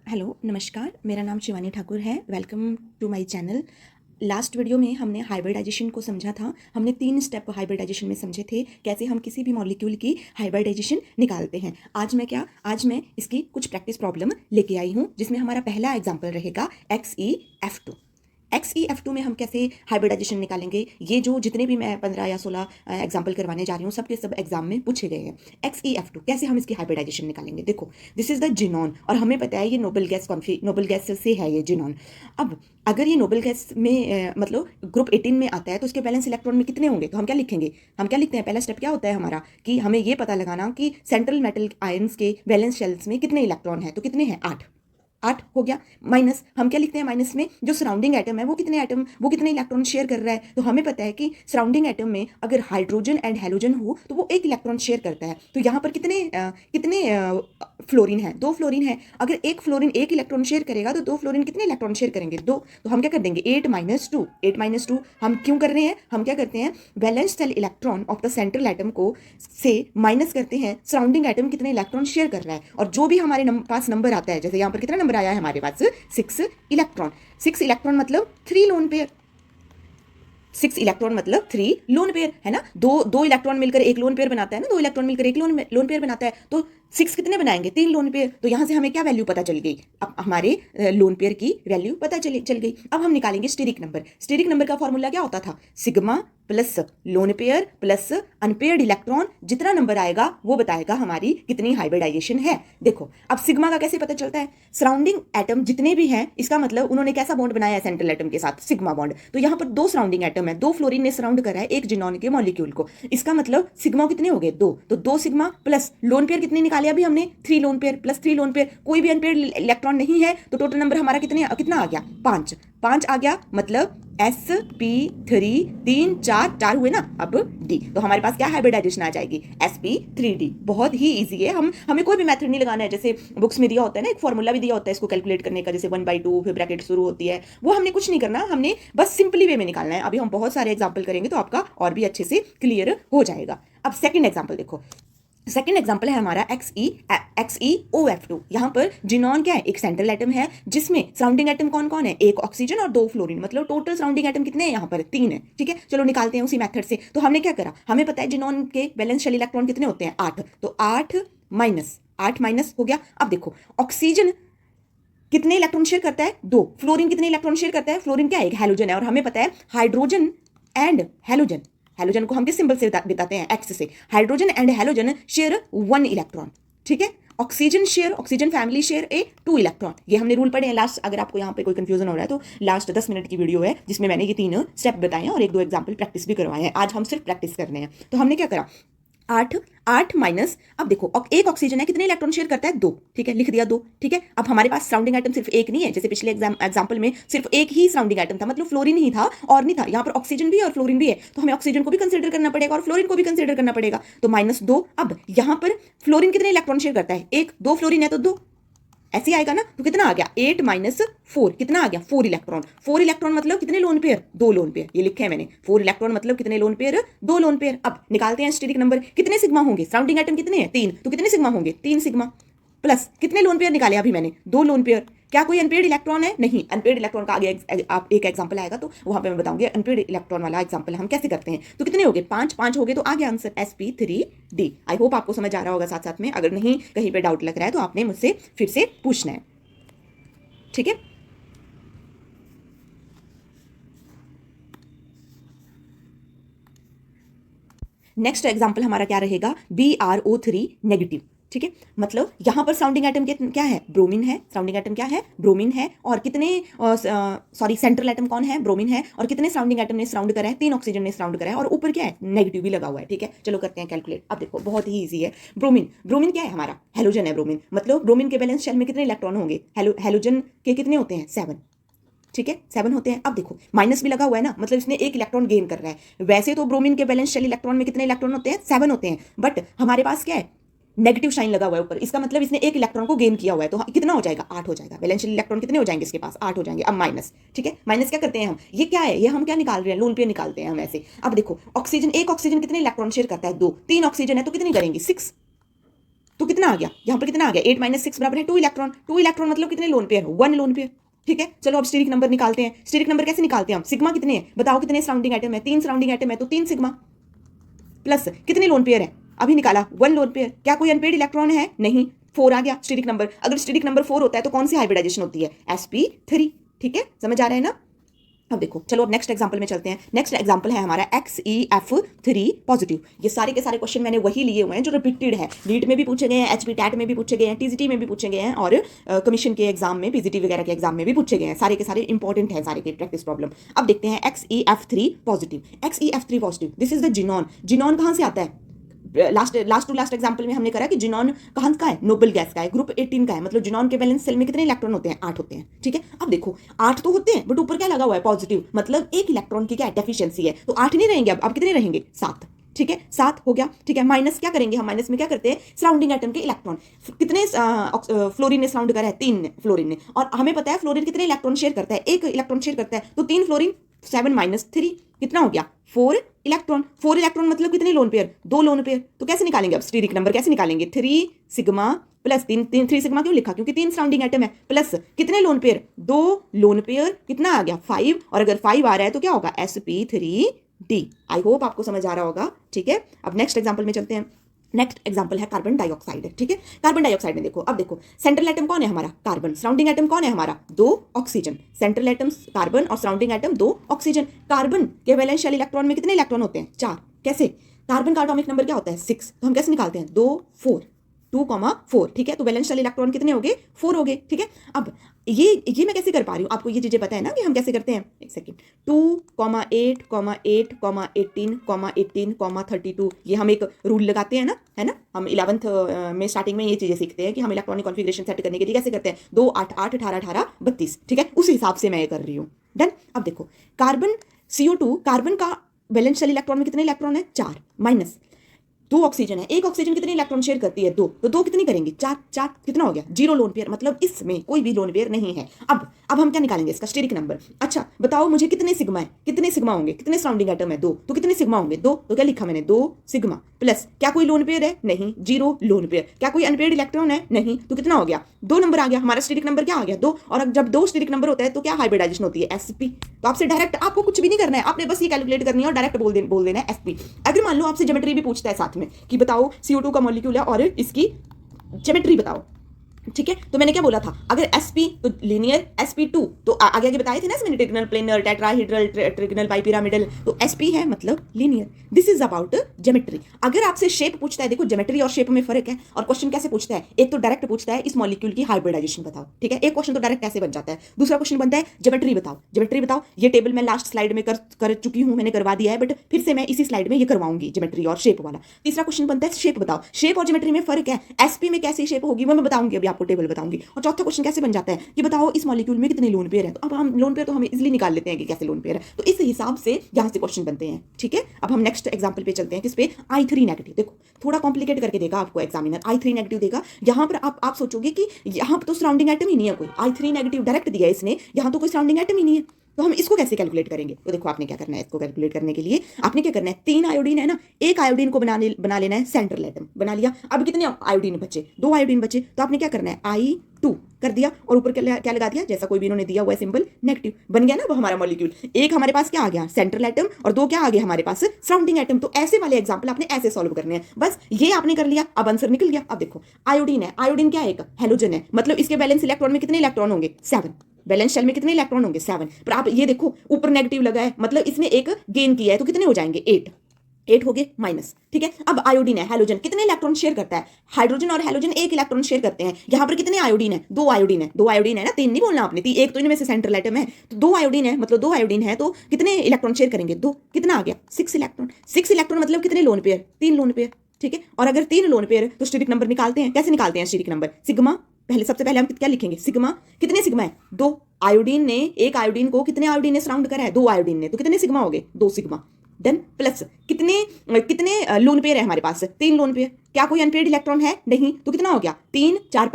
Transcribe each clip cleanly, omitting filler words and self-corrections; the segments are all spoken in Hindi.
हेलो नमस्कार, मेरा नाम शिवानी ठाकुर है। Welcome to my channel. Last video में हमने हाइब्रिडाइजेशन को समझा था। हमने 3 स्टेप हाइब्रिडाइजेशन में समझे थे, कैसे हम किसी भी मॉलिक्यूल की हाइब्रिडाइजेशन निकालते हैं। आज मैं इसकी कुछ प्रैक्टिस प्रॉब्लम लेके आई हूँ, जिसमें हमारा पहला एग्जाम्पल रहेगा XeF2। XeF2 में हम कैसे हाइब्रिडाइजेशन निकालेंगे, ये जो जितने भी मैं 15 या 16 एग्जाम्पल करवाने जा रही हूँ, सब के सब एग्जाम में पूछे गए हैं। XeF2 कैसे हम इसकी हाइब्रिडाइजेशन निकालेंगे। देखो, दिस इज द जिनॉन, और हमें पता है ये नोबल गैस से है ये जिनॉन। अब अगर ये नोबल गैस में मतलब ग्रुप 18 में आता है, तो उसके बैलेंस इलेक्ट्रॉन में कितने होंगे, तो हम क्या लिखेंगे, हम क्या लिखते हैं, पहला स्टेप क्या होता है हमारा कि हमें ये पता लगाना कि सेंट्रल मेटल आयंस के वैलेंस शेल्स में कितने इलेक्ट्रॉन है, तो कितने हैं, 8 हो गया। माइनस हम क्या लिखते हैं, माइनस में जो सराउंडिंग एटम है वो कितने इलेक्ट्रॉन शेयर कर रहा है, तो हमें पता है कि सराउंडिंग एटम में अगर हाइड्रोजन एंड हेलोजन हो तो वो 1 इलेक्ट्रॉन शेयर करता है। तो यहाँ पर कितने फ्लोरीन है, 2 फ्लोरीन है। अगर एक फ्लोरीन 1 इलेक्ट्रॉन शेयर करेगा तो 2 फ्लोरीन कितने इलेक्ट्रॉन शेयर करेंगे, 2। तो हम क्या कर देंगे, 8 - 2 हम क्यों कर रहे हैं, हम क्या करते हैं, valence shell electron of the central atom को से माइनस करते हैं सराउंडिंग एटम कितने इलेक्ट्रॉन शेयर कर रहा है, और जो भी हमारे पास नंबर आता है, जैसे यहाँ पर कितना नंबर आया है हमारे पास, 6 इलेक्ट्रॉन मतलब 3 लोन पेयर। 6 इलेक्ट्रॉन मतलब 3 लोन पेयर है ना। दो इलेक्ट्रॉन मिलकर एक लोन पेयर बनाता है ना, 2 इलेक्ट्रॉन मिलकर एक लोन पेयर बनाता है। तो 6 कितने बनाएंगे, 3 लोन पेयर। तो यहां से हमें क्या वैल्यू पता चल गई, अब हमारे लोन पेयर की वैल्यू पता चल गई। अब हम निकालेंगे स्टेरिक नंबर। स्टेरिक नंबर का फॉर्मूला क्या होता था, sigma plus lone pair plus unpaired electron, जितना नंबर आएगा वो बताएगा हमारी कितनी हाइब्रिडाइजेशन है। देखो, अब सिग्मा का कैसे पता चलता है, सराउंडिंग एटम जितने भी हैं, इसका मतलब उन्होंने कैसा बॉन्ड बनाया है सेंट्रल एटम के साथ, सिग्मा बॉन्ड। तो यहाँ पर 2 सराउंडिंग एटम है, 2 फ्लोरीन ने सराउंड करा है एक जिनॉन के मॉलिक्यूल को। इसका मतलब सिग्मा कितने हो गए, 2। तो 2 सिग्मा प्लस लोन पेयर कितने निकाले अभी हमने, 3 lone pair plus 3 lone pair. कोई भी अनपेयर्ड इलेक्ट्रॉन नहीं है, तो टोटल नंबर हमारा कितना आ गया, 5 आ गया। मतलब sp3 3 4 हुए ना। अब d, तो हमारे पास क्या हाइब्रिडाइजेशन आ जाएगी, sp3d। बहुत ही इजी है, हमें कोई भी मेथड नहीं लगाना है। जैसे बुक्स में दिया होता है ना, एक फॉर्मूला भी दिया होता है इसको कैलकुलेट करने का, जैसे 1/2 फिर ब्रैकेट शुरू होती है, वो हमने कुछ नहीं करना, हमने बस सिंपली वे में निकालना है। अभी हम बहुत सारे एग्जाम्पल करेंगे तो आपका और भी अच्छे से क्लियर हो जाएगा। अब सेकंड एग्जाम्पल देखो, सेकेंड एग्जाम्पल है हमारा XeOF2। यहाँ पर जिनॉन क्या है, एक सेंट्रल एटम है जिसमें सराउंडिंग एटम कौन कौन है, 1 ऑक्सीजन और 2 फ्लोरीन। मतलब टोटल सराउंडिंग एटम कितने हैं यहाँ पर, 3 है। ठीक है, चलो निकालते हैं उसी मेथड से। तो हमने क्या करा, हमें पता है जिनॉन के वैलेंस शेल इलेक्ट्रॉन कितने होते हैं, 8। तो 8 माइनस हो गया। अब देखो, ऑक्सीजन कितने इलेक्ट्रॉन शेयर करता है, 2। फ्लोरीन कितने इलेक्ट्रॉन शेयर करता है, फ्लोरीन क्या है, एक हेलोजन है। और हमें पता है हाइड्रोजन एंड हेलोजन को हम किस सिंबल से बताते हैं, एक्स से। Hydrogen and halogen share 1 electron. ठीक है, ऑक्सीजन फैमिली शेयर 2 इलेक्ट्रॉन। ये हमने रूल पढ़े हैं लास्ट, अगर आपको यहाँ पे कोई कंफ्यूजन हो रहा है तो लास्ट 10 मिनट की वीडियो है जिसमें मैंने ये 3 स्टेप बताए हैं और 1-2 एग्जाम्पल प्रैक्टिस भी करवाए हैं। आज हम सिर्फ प्रैक्टिस करने हैं। तो हमने क्या करा, 8 माइनस, अब देखो एक ऑक्सीजन है, कितने इलेक्ट्रॉन शेयर करता है, 2। ठीक है, लिख दिया 2। ठीक है, अब हमारे पास सराउंडिंग एटम सिर्फ एक नहीं है, जैसे पिछले एग्जाम्पल में सिर्फ एक ही सराउंडिंग एटम था, मतलब फ्लोरीन ही था और नहीं था। यहाँ पर ऑक्सीजन भी और फ्लोरीन भी है, तो हमें ऑक्सीजन को भी कंसिडर करना पड़ेगा और फ्लोरीन को भी कंसिडर करना पड़ेगा। तो -2। अब यहाँ पर फ्लोरीन कितने इलेक्ट्रॉन शेयर करता है, 1। 2 फ्लोरीन है तो 2 ऐसे आएगा ना। तो कितना आ गया, 8 - 4 कितना आ गया, 4 इलेक्ट्रॉन। 4 इलेक्ट्रॉन मतलब कितने लोन पेयर, 2 लोन पेयर। ये लिखे हैं मैंने, 4 इलेक्ट्रॉन मतलब कितने लोन पेयर, 2 लोन पेयर। अब निकालते हैं स्टेरिक नंबर, कितने सिग्मा होंगे, सराउंडिंग एटम कितने हैं, 3। तो कितने सिग्मा होंगे, 3 सिग्मा प्लस कितने लोन पेयर निकाले अभी मैंने, 2 लोन पेयर। क्या कोई अनपेयर्ड इलेक्ट्रॉन है, नहीं। अनपेयर्ड इलेक्ट्रॉन का आगे आप एक एग्जांपल आएगा तो वहां पे मैं बताऊंगी अनपेयर्ड इलेक्ट्रॉन वाला एग्जांपल हम कैसे करते हैं। तो कितने हो गए, 5 हो गए। तो आ गया आंसर sp3d। आई होप आपको समझ आ रहा होगा साथ साथ में। अगर नहीं कहीं पे डाउट लग रहा है तो आपने मुझसे फिर से पूछना है। ठीक है, नेक्स्ट एग्जाम्पल हमारा क्या रहेगा, BrO3 नेगेटिव। ठीक है, मतलब यहां पर सराउंडिंग एटम क्या है, ब्रोमीन है। सराउंडिंग एटम क्या है, ब्रोमीन है। और कितने सेंट्रल एटम कौन है, ब्रोमीन है। और कितने सराउंडिंग एटम ने सराउंड करा है, 3 ऑक्सीजन ने सराउंड करा है। और ऊपर क्या है, नेगेटिव भी लगा हुआ है। ठीक है, चलो करते हैं कैलकुलेट। अब देखो बहुत ही ईजी है। ब्रोमीन क्या है, हमारा हेलोजन है। ब्रोमीन मतलब ब्रोमीन के बैलेंस शेल में कितने इलेक्ट्रॉन होंगे, हेलोजन के कितने होते हैं, 7। ठीक है, 7 होते हैं। अब देखो माइनस भी लगा हुआ है ना, मतलब इसने 1 इलेक्ट्रॉन गेन कर रहा है। वैसे तो ब्रोमीन के बैलेंस शेल इलेक्ट्रॉन में कितने इलेक्ट्रॉन होते हैं, 7 होते हैं। बट हमारे पास क्या है, नेगेटिव साइन लगा हुआ है ऊपर, इसका मतलब इसने 1 इलेक्ट्रॉन को गेन किया हुआ है। तो कितना हो जाएगा, 8 हो जाएगा। बैलेंस शेल इलेक्ट्रॉन कितने हो जाएंगे इसके पास, 8 हो जाएंगे। अब माइनस, ठीक है, माइनस क्या करते हैं हम, ये क्या है, ये हम क्या निकाल रहे हैं, लोन पेयर निकालते हैं हम ऐसे। अब देखो ऑक्सीजन, 1 ऑक्सीजन कितने इलेक्ट्रॉन शेयर करता है, 2। 3 ऑक्सीजन है तो कितनी करेंगे, 6। तो कितना आ गया, यहाँ पर कितना आ गया, 8 - 6 बराबर है 2 इलेक्ट्रॉन। 2 इलेक्ट्रॉन मतलब कितने लोन पेयर, 1 लोन पेयर। ठीक है, चलो अब स्टेरिक नंबर निकालते हैं। स्टेरिक नंबर कैसे निकालते हैं हम, सिग्मा कितने हैं बताओ, कितने सराउंडिंग एटम है, 3 सराउंडिंग एटम है तो 3 सिग्मा, प्लस कितने लोन पेयर है, अभी निकाला 1 लोन पेयर। क्या कोई अनपेड इलेक्ट्रॉन है, नहीं, 4 आ गया स्टेरिक नंबर। अगर स्टेरिक नंबर 4 होता है तो कौन सी हाइब्रिडाइजेशन होती है, sp3। ठीक है, समझ आ रहा है ना। अब देखो, चलो अब नेक्स्ट एग्जांपल में चलते हैं। नेक्स्ट एग्जांपल है हमारा XeF3 पॉजिटिव। ये सारे के सारे क्वेश्चन मैंने वही लिए हुए हैं जो रिपीटेड है, नीट में भी पूछे गए हैं, एचपी टैट में भी पूछे गए हैं, टीजीटी में भी पूछे गए हैं, और कमीशन के एग्जाम में, पीजीटी वगैरह के एग्जाम में भी पूछे गए हैं। सारे के सारे इंपॉर्टेंट है, सारे के प्रैक्टिस प्रॉब्लम। अब देखते हैं XeF3 positive. XeF3 positive, this is the xenon. Xenon कहाँ से आता है, लास्ट टू लास्ट एग्जांपल में हमने करा कि जिनॉन कहाँ का है, नोबल गैस का है, ग्रुप 18 का है। मतलब जिनॉन के वैलेंस सेल में कितने इलेक्ट्रॉन होते हैं, 8 होते हैं। ठीक है, अब देखो 8 तो होते हैं बट ऊपर क्या लगा हुआ है, पॉजिटिव, मतलब एक इलेक्ट्रॉन की क्या डेफिशिएंसी है, तो 8 नहीं रहेंगे, अब कितने रहेंगे, 7। ठीक है, 7 हो गया। ठीक है, माइनस क्या करेंगे हम, माइनस में क्या करते हैं, सराउंडिंग एटम के इलेक्ट्रॉन। कितने फ्लोरीन ने सराउंड करा है, 3 फ्लोरीन ने, और हमें पता है फ्लोरीन कितने इलेक्ट्रॉन शेयर करता है, 1 इलेक्ट्रॉन शेयर करता है, तो 3 फ्लोरीन 7 - 3 कितना हो गया, 4 इलेक्ट्रॉन। 4 इलेक्ट्रॉन मतलब कितने लोन पेयर, 2 लोन पेयर। तो कैसे निकालेंगे अब स्टेरिक नंबर, कैसे निकालेंगे, 3 सिग्मा प्लस 3 सिग्मा क्यों लिखा, क्योंकि 3 सराउंडिंग एटम है, प्लस कितने लोन पेयर, 2 लोन पेयर, कितना आ गया 5, और अगर 5 आ रहा है तो क्या होगा, sp3d। आई होप आपको समझ आ रहा होगा। ठीक है, अब नेक्स्ट एग्जांपल में चलते हैं। नेक्स्ट एग्जांपल है कार्बन डाइऑक्साइड। ठीक है, कार्बन डाइऑक्साइड में देखो, अब देखो सेंट्रल एटम कौन है हमारा, कार्बन, सराउंडिंग एटम कौन है हमारा, 2 ऑक्सीजन। सेंट्रल एटम कार्बन और सराउंडिंग एटम 2 ऑक्सीजन। कार्बन के वैलेंस शेल इलेक्ट्रॉन में कितने इलेक्ट्रॉन होते हैं, 4। कैसे, कार्बन का एटॉमिक नंबर क्या होता है, 6, तो हम कैसे निकालते हैं, 2 4 2,4। ठीक है, तो वैलेंस शेल इलेक्ट्रॉन कितने हो गए, 4 हो गए। ठीक है, अब ये मैं कैसे कर पा रही हूँ, आपको ये चीजें पता है ना कि हम कैसे करते हैं, एक सेकेंड, 2,8,8,18,18,32 ये हम एक रूल लगाते हैं ना, है ना। हम 11th में स्टार्टिंग में ये चीजें सीखते हैं कि हम इलेक्ट्रॉनिक कॉन्फ़िगरेशन सेट करने के लिए कैसे करते हैं, 2 8 8 18 18 32। ठीक है, उस हिसाब से मैं ये कर रही हूँ। डन। अब देखो कार्बन CO2, कार्बन का वैलेंस शेल इलेक्ट्रॉन में कितने इलेक्ट्रॉन है, 4, माइनस 2 ऑक्सीजन है, एक ऑक्सीजन कितने इलेक्ट्रॉन शेयर करती है, 2, तो 2 कितनी करेंगे, 4 4 कितना हो गया, 0 लोन पेयर, मतलब इसमें कोई भी लोन पेयर नहीं है। अब हम क्या निकालेंगे, इसका स्टेरिक नंबर। अच्छा बताओ मुझे कितने सिग्मा है, कितने सिग्मा होंगे, कितने सराउंडिंग एटम है, 2, तो कितने सिग्मा होंगे, 2, तो क्या लिखा मैंने, 2 सिग्मा, प्लस क्या कोई लोन पेयर है, नहीं, 0 लोन पेयर। क्या कोई अनपेयर्ड इलेक्ट्रॉन है, नहीं, तो कितना हो गया, 2 नंबर आ गया हमारा, स्टेरिक नंबर क्या आ गया, 2। और जब 2 स्टेरिक नंबर होता है तो क्या हाइब्रिडाइजेशन होती है, sp। तो आपसे डायरेक्ट, आपको कुछ भी नहीं करना है, आपने बस ये कैलकुलेट करनी है और डायरेक्ट बोल देना है sp। अगर मान लो आपसे ज्योमेट्री भी पूछता है साथ में कि बताओ CO2 का मॉलिक्यूल है और इसकी ज्योमेट्री बताओ, ठीक है, तो मैंने क्या बोला था, अगर sp तो लीनियर, sp2 तो आगे आगे बताए थे ना इसमें, trigonal, planar, tetrahedral, trigonal, bipyramidal, तो sp है मतलब linear. This is about geometry. अगर आपसे शेप पूछता है, देखो ज्योमेट्री और शेप में फर्क है, और क्वेश्चन कैसे पूछता है, एक तो डायरेक्ट पूछता है इस मॉलिक्यूल की हाइब्रिडाइजेशन बताओ, ठीक है, एक क्वेश्चन तो डायरेक्ट कैसे बन जाता है, दूसरा क्वेश्चन बनता है ज्योमेट्री बताओ, ज्योमेट्री बताओ। ये टेबल मैं लास्ट स्लाइड में कर चुकी हूं, मैंने करवा दिया है, बट फिर से मैं इसी स्लाइड में ये करवाऊंगी, ज्योमेट्री और शेप वाला। तीसरा क्वेश्चन बनता है शेप बताओ, शेप और ज्योमेट्री में फर्क है, sp में कैसी शेप होगी वो मैं बताऊंगी, अभी आपको टेबल बताऊंगी। और चौथा क्वेश्चन कैसे बन जाता है कि बताओ इस मॉलिक्यूल में कितने लोन पेयर हैं, तो अब हम लोन पेयर तो हम इजीली निकाल लेते हैं कि कैसे लोन पेयर है, तो इस हिसाब से यहां से क्वेश्चन बनते हैं। ठीक है, अब हम नेक्स्ट एग्जांपल पे चलते हैं, किस पे, I3 नेगेटिव। देखो थोड़ा कॉम्प्लिकेट करके देगा आपको एग्जामिनर, I3 नेगेटिव देगा। यहां पर आप सोचोगे कि यहां तो सराउंडिंग एटम ही नहीं है कोई, I3 नेगेटिव डायरेक्ट दिया है इसने, यहां तो कोई सराउंडिंग एटम ही नहीं है, तो हम इसको कैसे कैलकुलेट करेंगे। तो देखो आपने क्या करना है, इसको कैलकुलेट करने के लिए आपने क्या करना है, 3 आयोडीन है ना, एक आयोडीन को बना लेना है सेंट्रल एटम, बना लिया। अब कितने आयोडीन बचे, 2 आयोडीन बचे, तो आपने क्या करना है, I2 कर दिया और ऊपर क्या लगा दिया, जैसा कोई भी इन्होंने दिया हुआ है सिंबल, नेगेटिव बन गया ना वो हमारा मॉलिक्यूल। एक हमारे पास क्या आ गया, सेंट्रल एटम, और 2 क्या आ गए हमारे पास, सराउंडिंग एटम। तो ऐसे वाले एग्जाम्पल आपने ऐसे सॉल्व करने हैं, बस ये आपने कर लिया, अब आंसर निकल गया। अब देखो आयोडीन है, आयोडीन क्या है, एक हेलोजन है, मतलब इसके बैलेंस इलेक्ट्रॉन में कितने इलेक्ट्रॉन होंगे, 7। बैलेंस शेल में कितने इलेक्ट्रॉन होंगे, 7। पर आप ये देखो ऊपर नेगेटिव लगा है, मतलब इसने एक गेन किया है, तो कितने हो जाएंगे, 8 हो गए माइनस। ठीक है, अब आयोडीन है, हेलोजन कितने इलेक्ट्रॉन शेयर करता है, हाइड्रोजन और हेलोजन एक इलेक्ट्रॉन शेयर करते हैं। यहां पर कितने आयोडीन है, 2 आयोडीन है, 2 आयोडीन है ना, 3 नहीं बोलना आपने, एक तो इनमें से सेंट्रल एटम है, तो 2 आयोडीन है, मतलब 2 आयोडीन है, तो कितने इलेक्ट्रॉन शेयर करेंगे, 2, कितना आ गया, 6 इलेक्ट्रॉन। 6 इलेक्ट्रॉन मतलब कितने लोन पेयर, 3 लोन पेयर। ठीक है, और अगर 3 लोन पेयर तो स्टेरिक नंबर निकालते हैं, कैसे निकालते हैं स्टेरिक नंबर, सिग्मा। सबसे पहले हम क्या लिखेंगे, सिग्मा, कितने सिग्मा है, 2। आयोडीन ने, एक आयोडीन को कितने आयोडीन ने सराउंड करा है, 2 आयोडीन ने, तो कितने सिग्मा हो गए, 2 सिग्मा। डन। प्लस कितने लोन पेयर है हमारे पास, 3 लोन पेयर। क्या कोई अनपेयर्ड इलेक्ट्रॉन है, नहीं, तो कितना हो गया, 3 4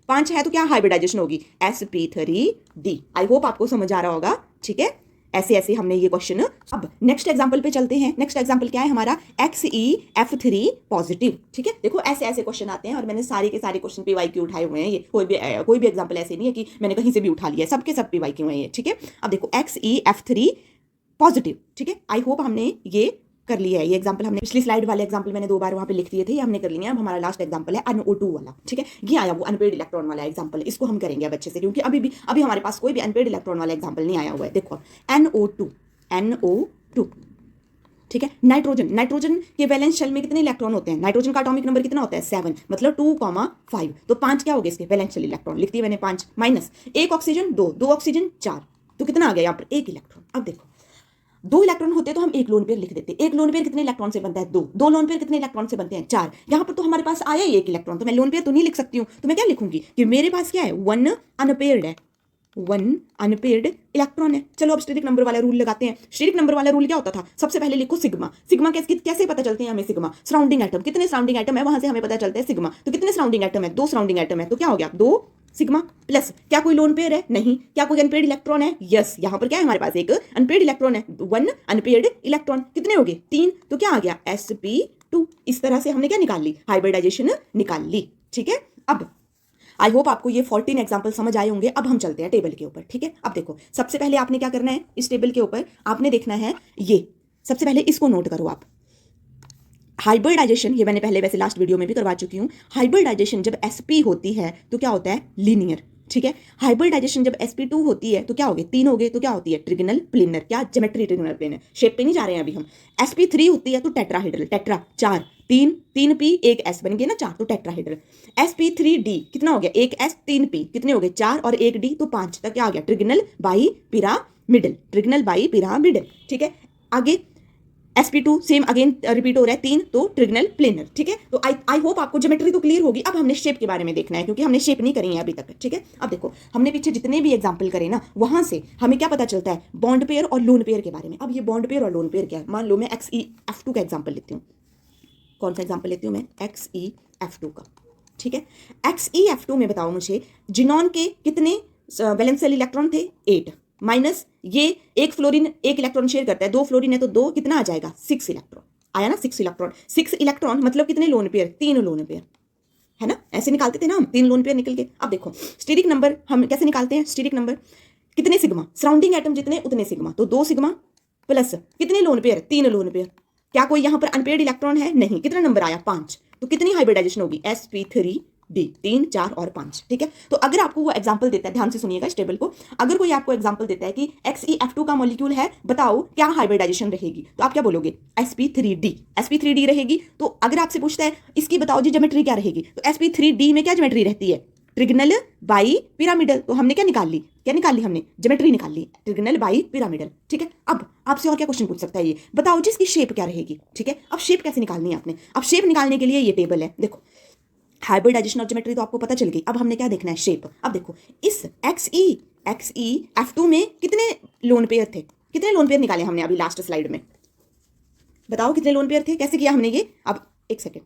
5 है, तो क्या हाइब्रिडाइजेशन होगी, sp3d। आई होप आपको समझ आ रहा होगा। ठीक है, ऐसे ऐसे हमने ये क्वेश्चन। अब नेक्स्ट एग्जांपल पे चलते हैं। नेक्स्ट एग्जांपल क्या है हमारा, XeF3 पॉजिटिव। ठीक है, देखो ऐसे ऐसे क्वेश्चन आते हैं और मैंने सारे के सारे क्वेश्चन PYQ उठाए हुए हैं। ये कोई भी एग्जांपल ऐसे नहीं है कि मैंने कहीं से भी उठा लिया है, सबके सब PYQ हैं ये। ठीक है, अब देखो XeF3 पॉजिटिव। ठीक है, आई होप हमने ये कर लिया है। ये एग्जांपल हमने पिछली स्लाइड वाले एग्जांपल मैंने 2 बार वहां पे लिख दिए थे, ये हमने कर लिया है। अब हमारा लास्ट एग्जांपल है NO2 वाला। ठीक है, ये आया वो अनपेड इलेक्ट्रॉन वाला एग्जांपल, इसको हम करेंगे अब अच्छे से, क्योंकि अभी हमारे पास कोई भी अनपेड इलेक्ट्रॉन वाला एग्जांपल नहीं आया हुआ है। देखो NO2 ठीक है, नाइट्रोजन के वैलेंस शेल में कितने इलेक्ट्रॉन होते हैं, नाइट्रोजन का एटॉमिक नंबर कितना होता है 7, मतलब 2,5, तो 5 क्या हो गए इसके वैलेंस शेल इलेक्ट्रॉन, लिख दिए मैंने 5, माइनस 1 ऑक्सीजन 2 ऑक्सीजन 4, तो कितना आ गया यहाँ पर 1 इलेक्ट्रॉन। अब देखो 2 इलेक्ट्रॉन होते तो हम 1 लोन पेयर लिख देते। 1 लोन पेयर कितने इलेक्ट्रॉन से बनता है 2 लोन पेयर कितने इलेक्ट्रॉन से बनते हैं 4। यहाँ पर तो हमारे पास आया ही 1 इलेक्ट्रॉन, तो मैं लोन पेयर तो नहीं लिख सकती हूँ, तो मैं क्या लिखूंगी कि मेरे पास क्या है 1 अनपेयर्ड है, 1 अनपेयर्ड इलेक्ट्रॉन है। चलो अब स्टेरिक नंबर वाला रूल लगाते हैं। स्टेरिक नंबर वाला रूल क्या होता था, सबसे पहले लिखो सिग्मा। सिग्मा कैसे पता चलते हैं हमें, सिग्मा सराउंडिंग एटम, कितने सराउंडिंग एटम है वहां से हमें पता चलता है सिग्मा। तो कितने सराउंडिंग एटम है 2 सराउंडिंग एटम है, तो क्या हो गया 2 सिग्मा प्लस क्या कोई लोन पेयर है, नहीं। क्या कोई अनपेयर्ड इलेक्ट्रॉन है, यस। यहाँ पर क्या है हमारे पास एक अनपेयर्ड इलेक्ट्रॉन है, 1 अनपेयर्ड इलेक्ट्रॉन, कितने हो गए 3, तो क्या आ गया sp2। इस तरह से हमने क्या निकाल ली, हाइब्रिडाइजेशन निकाल ली। ठीक है, अब आई होप आपको ये 14 एग्जाम्पल समझ आए होंगे। अब हम चलते हैं टेबल के ऊपर। ठीक है, अब देखो सबसे पहले आपने क्या करना है, इस टेबल के ऊपर आपने देखना है ये, सबसे पहले इसको नोट करो आप, हाइब्रिडाइजेशन। ये मैंने पहले वैसे लास्ट वीडियो में भी करवा चुकी हूँ। हाइब्रिडाइजेशन जब sp होती है तो क्या होता है लीनियर। ठीक है, हाइब्रिडाइजेशन जब sp2 होती है तो क्या हो गए 3 हो गए, तो क्या होती है ट्रिगनल प्लेनर, क्या ज्योमेट्री ट्रिगनल प्लेनर, शेप पे नहीं जा रहे हैं अभी हम। sp3 होती है तो टेट्राहेड्रल, टेट्रा 4, 3p 1 s बन गया ना 4, तो टेट्राहेड्रल। sp3d कितना हो गया 1 s 3p, कितने हो गए 4 और 1 d, तो 5 तक क्या आ गया ट्रिगनल बाई पिरामिडल, ट्रिगनल बाई पिरामिडल। ठीक है, आगे sp2 सेम अगेन रिपीट हो रहा है 3, तो ट्रिगनल प्लेनर। ठीक है, तो आई होप आपको ज्योमेट्री तो क्लियर होगी। अब हमने शेप के बारे में देखना है, क्योंकि हमने शेप नहीं करी है अभी तक। ठीक है, अब देखो हमने पीछे जितने भी एग्जांपल करे ना, वहां से हमें क्या पता चलता है बॉन्ड पेयर और लोन पेयर के बारे में। अब ये बॉन्ड पेयर और लोन पेयर क्या है, मान लो मैं XeF2 का एग्जाम्पल लेती हूँ। कौन सा एग्जाम्पल लेती हूँ मैं, XeF2 का। ठीक है, XeF2 में बताओ मुझे जिनॉन के कितने वैलेंस शेल इलेक्ट्रॉन थे 8, माइनस ये एक फ्लोरीन 1 इलेक्ट्रॉन शेयर करता है, 2 फ्लोरीन है तो 2, कितना आ जाएगा 6 इलेक्ट्रॉन आया ना, 6 इलेक्ट्रॉन। 6 इलेक्ट्रॉन मतलब कितने लोन पेयर, 3 लोन पेयर है ना, ऐसे निकालते थे ना हम, 3 लोन पेयर निकल के। अब देखो स्टेरिक नंबर हम कैसे निकालते हैं, स्टेरिक नंबर कितने सिग्मा, सराउंडिंग एटम जितने उतने सिग्मा, तो 2 सिग्मा प्लस कितने लोन पेयर 3 लोन पेयर। क्या कोई यहाँ पर अनपेयर्ड इलेक्ट्रॉन है, नहीं। कितना नंबर आया 5, तो कितनी हाइब्रिडाइजेशन होगी sp3d, 3 4 और 5। ठीक है, तो अगर आपको वो एग्जांपल देता है, ध्यान से सुनिएगा इस टेबल को, अगर कोई आपको एग्जांपल देता है कि XeF2 का मॉलिक्यूल है, बताओ क्या हाइब्रिडाइजेशन रहेगी, तो आप क्या बोलोगे sp3d रहेगी। तो अगर आपसे पूछता है इसकी बताओ जी ज्योमेट्री क्या रहेगी, तो sp3d में क्या ज्योमेट्री रहती है ट्रिगनल बाई पिरामिडल, तो हमने क्या निकाल ली हमने ज्योमेट्री निकाल ली, ट्रिगनल बाई पिरामिडल। ठीक है, अब आपसे और क्या क्वेश्चन पूछ सकता है, ये बताओ जी इसकी शेप क्या रहेगी। ठीक है, अब शेप कैसे निकालनी है आपने, अब शेप निकालने के लिए ये टेबल है। देखो हाइब्रिडाइजेशन और ज्योमेट्री तो आपको पता चल गई, अब हमने क्या देखना है शेप। अब देखो इस XeF2 में कितने लोन पेयर थे, कितने लोन पेयर निकाले हमने अभी लास्ट स्लाइड में, बताओ कितने लोन पेयर थे, कैसे किया हमने ये। अब एक सेकेंड,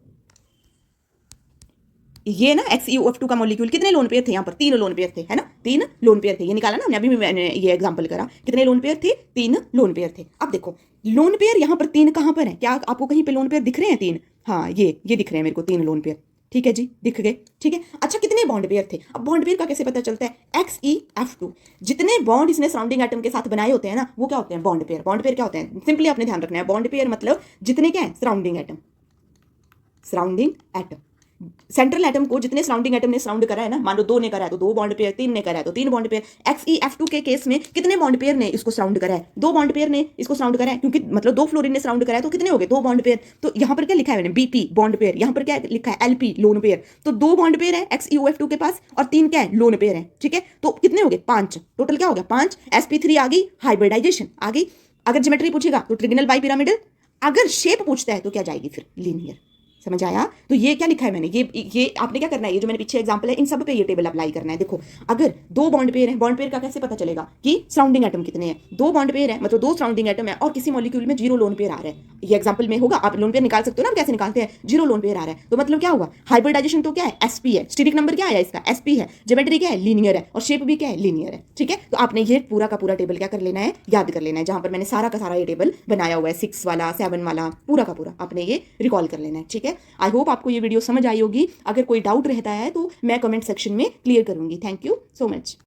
ये ना XeF2 का मॉलिक्यूल कितने लोन पेयर थे, यहाँ पर 3 लोन पेयर थे, है ना, 3 लोन पेयर थे, ये निकाला ना हमने, अभी मैंने ये एग्जांपल करा, कितने लोन पेयर थे 3 लोन पेयर थे। अब देखो लोन पेयर यहाँ पर 3 कहाँ पर है, क्या आपको कहीं पे लोन पेयर दिख रहे हैं 3, हाँ ये दिख रहे हैं मेरे को 3 लोन पेयर। ठीक है जी, दिख गए। ठीक है, अच्छा कितने बॉन्ड पेयर थे, अब बॉन्ड पेयर का कैसे पता चलता है, XeF2 जितने बॉन्ड इसने सराउंडिंग एटम के साथ बनाए होते हैं ना, वो क्या होते हैं बॉन्ड पेयर। बॉन्ड पेयर क्या होते हैं, सिंपली आपने ध्यान रखना है, बॉन्ड पेयर मतलब जितने क्या है सराउंडिंग एटम सेंट्रल एटम को जितने सराउंडिंग एटम ने सराउंड करा है ना, मान लो 2 ने करा है तो 2 बॉन्ड पेयर, 3 ने करा है तो 3 बॉन्ड पेयर। XeF2 के केस में कितने बॉन्ड पेयर ने इसको सराउंड करा है, 2 बॉन्ड पेयर ने इसको सराउंड करा है, क्योंकि मतलब 2 फ्लोरीन ने सराउंड करा है, तो कितने हो गए 2 बॉन्ड पेयर। तो यहाँ पर क्या लिखा है मैंने BP बॉन्ड पेयर, यहाँ पर क्या लिखा है LP लोन पेयर, तो 2 बॉन्ड पेयर है XeF2 के पास और 3 क्या है लोन पेयर है। ठीक है, तो कितने हो गए 5, टोटल क्या हो गया 5, sp3 आ गई, हाइब्रिडाइजेशन आ गई। अगर ज्योमेट्री पूछेगा तो ट्रिगनल बाई पिरामिडल, अगर शेप पूछता है तो क्या जाएगी फिर लीनियर। समझ आया? तो ये क्या लिखा है मैंने, ये आपने क्या करना है, ये जो मैंने पीछे एग्जांपल है इन सब पे ये टेबल अप्लाई करना है। देखो अगर दो बॉन्ड पेयर है, बॉन्ड पेयर का कैसे पता चलेगा कि सराउंडिंग एटम कितने हैं, दो बॉन्ड पेयर है मतलब दो सराउंडिंग एटम है और किसी मॉलिक्यूल में 0 लोन पेयर आ रहा है, ये एग्जांपल में होगा, आप लोन पेयर निकाल सकते हो ना, हम कैसे निकालते हैं, 0 लोन पेयर आ रहा है तो मतलब क्या होगा, हाइब्रिडाइजेशन तो क्या है, sp है, स्टेरिक नंबर क्या आया इसका sp है, ज्योमेट्री क्या है लीनियर है और शेप भी क्या है लीनियर है। ठीक है, तो आपने ये पूरा का पूरा टेबल क्या कर लेना है, याद कर लेना है, जहां पर मैंने सारा का सारा ये टेबल बनाया हुआ है, 6 वाला 7 वाला पूरा का पूरा आपने ये रिकॉल कर लेना है। ठीक है, आई होप आपको ये वीडियो समझ आई होगी, अगर कोई डाउट रहता है तो मैं कमेंट सेक्शन में क्लियर करूंगी। Thank you so much.